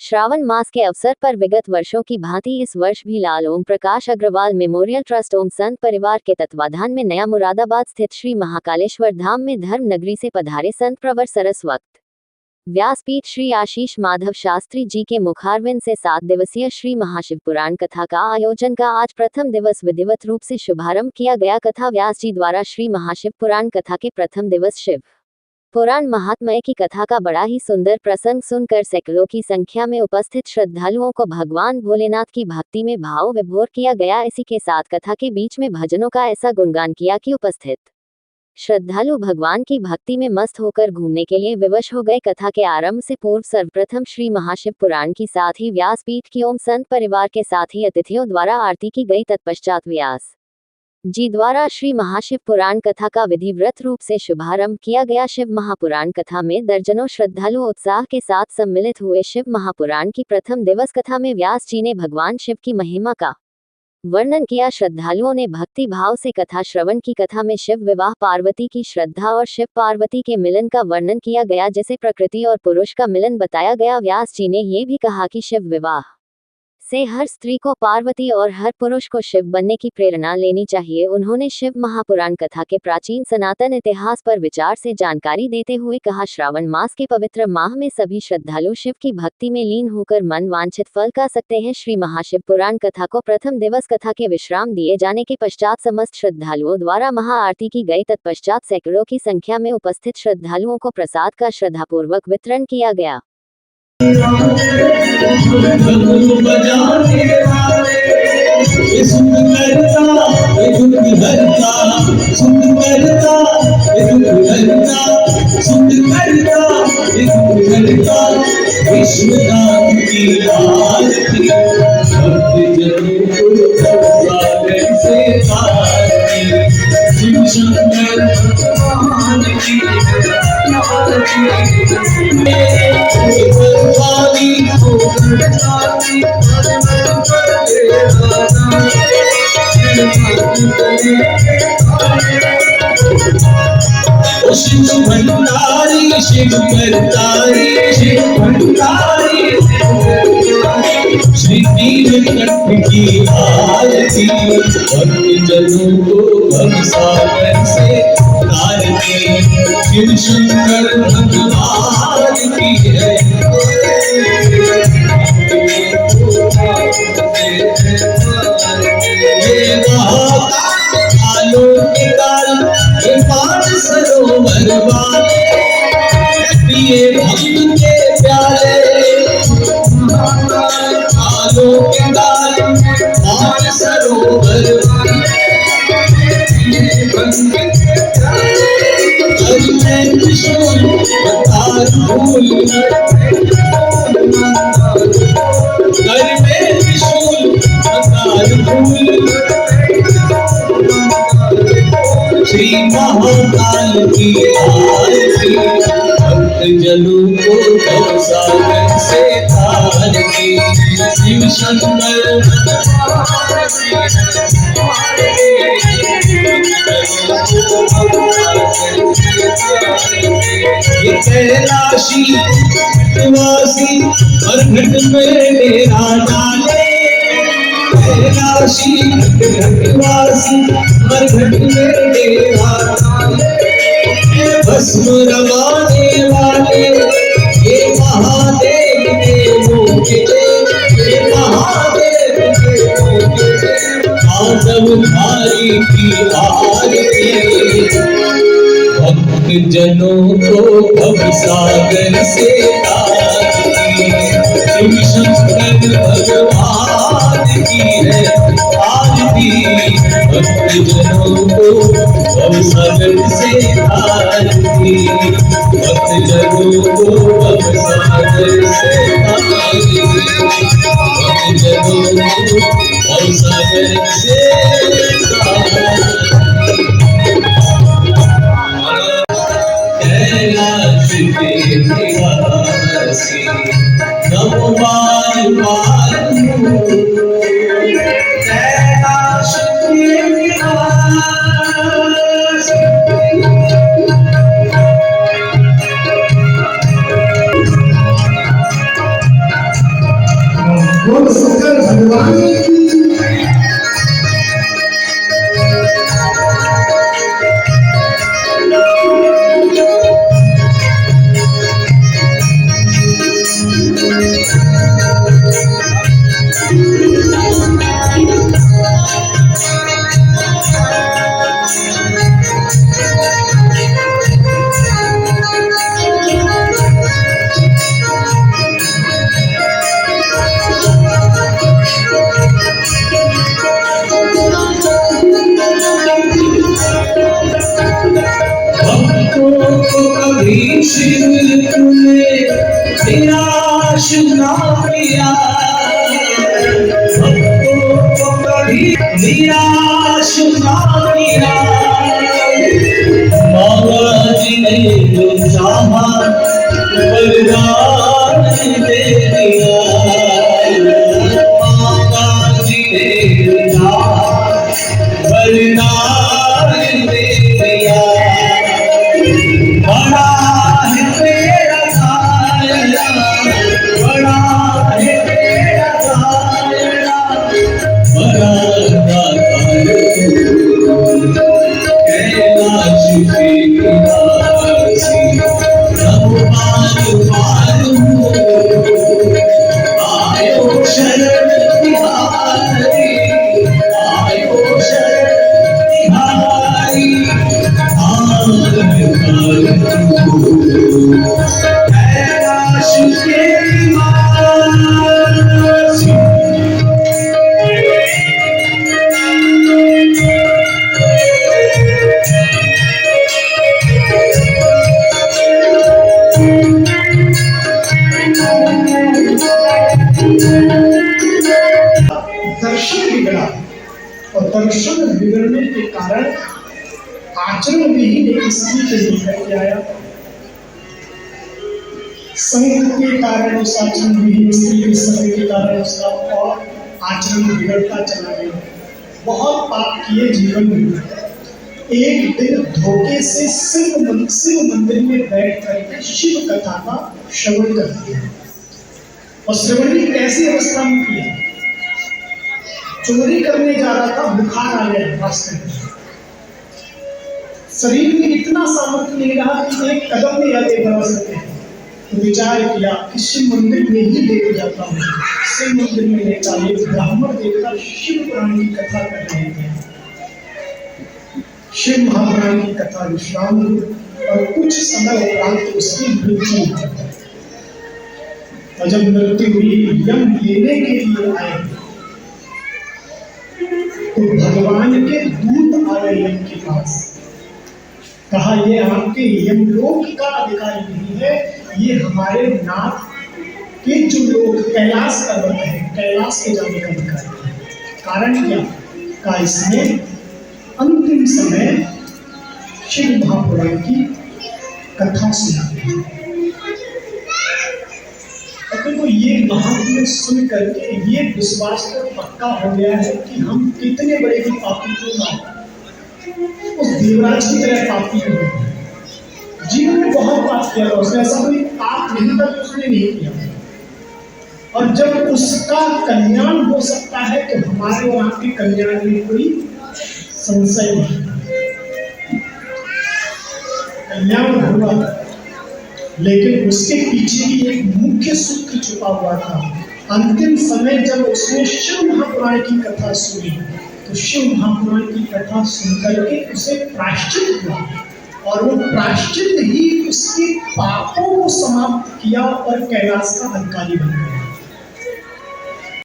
श्रावण मास के अवसर पर विगत वर्षों की भांति इस वर्ष भी लाल ओम प्रकाश अग्रवाल मेमोरियल ट्रस्ट ओम संत परिवार के तत्वाधान में नया मुरादाबाद स्थित श्री महाकालेश्वर धाम में धर्म नगरी से पधारे संत प्रवर सरस्वत व्यासपीठ श्री आशीष माधव शास्त्री जी के मुखारविंद से 7 दिवसीय श्री महाशिव पुराण कथा का आयोजन का आज प्रथम दिवस विधिवत रूप से शुभारंभ किया गया। कथा व्यास जी द्वारा श्री महाशिव पुराण कथा के प्रथम दिवस शिव पुराण महात्म्य की कथा का बड़ा ही सुंदर प्रसंग सुनकर सैकड़ों की संख्या में उपस्थित श्रद्धालुओं को भगवान भोलेनाथ की भक्ति में भाव विभोर किया गया। इसी के साथ कथा के बीच में भजनों का ऐसा गुणगान किया कि उपस्थित श्रद्धालु भगवान की भक्ति में मस्त होकर घूमने के लिए विवश हो गए। कथा के आरंभ से पूर्व सर्वप्रथम श्री महाशिव पुराण की साथ ही व्यासपीठ की ओम संत परिवार के साथ ही अतिथियों द्वारा आरती की गई। तत्पश्चात व्यास जी द्वारा श्री महाशिव पुराण कथा का विधिवत रूप से शुभारंभ किया गया। शिव महापुराण कथा में दर्जनों श्रद्धालु उत्साह के साथ सम्मिलित हुए। शिव महापुराण की प्रथम दिवस कथा में व्यास जी ने भगवान शिव की महिमा का वर्णन किया। श्रद्धालुओं ने भक्ति भाव से कथा श्रवण की। कथा में शिव विवाह पार्वती की श्रद्धा और शिव पार्वती के मिलन का वर्णन किया गया, जिसे प्रकृति और पुरुष का मिलन बताया गया। व्यास जी ने ये भी कहा कि शिव विवाह से हर स्त्री को पार्वती और हर पुरुष को शिव बनने की प्रेरणा लेनी चाहिए। उन्होंने शिव महापुराण कथा के प्राचीन सनातन इतिहास पर विचार से जानकारी देते हुए कहा, श्रावण मास के पवित्र माह में सभी श्रद्धालु शिव की भक्ति में लीन होकर मन वांछित फल पा सकते हैं। श्री महाशिव पुराण कथा को प्रथम दिवस कथा के विश्राम दिए जाने के पश्चात समस्त श्रद्धालुओं द्वारा महाआरती की गई। तत्पश्चात सैकड़ों की संख्या में उपस्थित श्रद्धालुओं को प्रसाद का श्रद्धापूर्वक वितरण किया गया। शिव भंडारी शिव करतारी शिव भंडारी श्री नीलकंठ की आरती भक्त जनों को भव सागर से तारती। शिव शंकर भगवान की है ये महाकाल के काल ये पांच सरोवर वाले प्रिय भक्त के प्यारे कालों के काल पांच सरोवर श्री महाकाल की आरती भक्त जनों को भव सागर से तारती। शिव शंकर ये कैलाशी निवासी हर घट में डेरा डाले। कैलाशी निवासी हर घट में डेरा डाले। भस्म रवाने वाले ये महादेव के मोके ये महादेव के मोके माधवधारी की आरती भक्त जनों को भव सागर से तारती। शिव शंकर भगवान की है आरती भक्त जनों को भव सागर से तारती। भक्त जनों को भव सागर से तारती भक्त जनों को भव सागर से तारती। कैलाश के निवासी नमो बार बार कैलाश के निवासी बोल शंकर भगवान की। भक्तों को कभी शिव तूने निराश ना किया, भक्तों को कभी निराश ना किया। बाबा जी ने जो चाहा वरदान दे दिया, बाबा जी ने जो चाहा वरदान दे दिया। बड़ा है तेरा साया, बड़ा है तेरा साया, बड़ा दातार तू, कैलाश के निवासी, सब पार पारू, आयो शरण तिहारी, आयो शरण तिहारी। कैलाश के निवासी। दर्शन बिगड़ा और दर्शन बिगड़ने के कारण आचरण में ही एक स्त्री के निकल के आया। संग के कारण उस आचरण में ही स्त्री के संग के कारण उसका और आचरण बिगड़ता चला गया। बहुत पाप किए जीवन में। एक दिन धोखे से शिव मंदिर में बैठ करके शिव कथा का श्रवण कर दिया। और श्रवण की कैसी अवस्था में किया? चोरी करने जा रहा था, बुखार आ गया रास्ते में। शरीर में इतना सामर्थ्य नहीं रहा कि एक कदम भी आगे बढ़ा सके। तो विचार किया कि शिव मंदिर में ही लेके जाता हूँ। शिव मंदिर में ले चले। ब्राह्मण देवता शिव पुराण की कथा कर रहे थे। शिव महापुराण की कथा विश्राम हुई और कुछ समय उपरांत उसकी मृत्यु हुई। और जब मृत्यु हुई, यम लेने के लिए आए तो भगवान के दूत आए यम के पास। कहा, ये आपके यमलोक का अधिकारी नहीं है, ये हमारे नाथ के जो लोग कैलाश पर्वत है, कैलाश के जाने का अधिकारी है। कारण क्या? का इसमें अंतिम समय शिव महापुराण की कथा सुनाई। देखो, ये महात्म्य सुन करके ये विश्वास तो पक्का हो गया है कि हम कितने बड़े भी पापी क्यों ना, उस देवराज की तरह पापी हो। जीवन में बहुत पाप किया था उसने, ऐसा कोई पाप नहीं था कि उसने नहीं किया। और जब उसका कल्याण हो सकता है तो हमारे और आपके कल्याण में कोई संशय नहीं। कल्याण हुआ, लेकिन उसके पीछे भी एक मुख्य सूत्र छुपा हुआ था। अंतिम समय जब उसने शिव महापुराण की कथा सुनी तो शिव महापुराण की कथा सुनकर के उसे प्रायश्चित हुआ और वो प्रायश्चित ही उसके पापों को समाप्त किया और कैलाश का अधिकारी बन गया।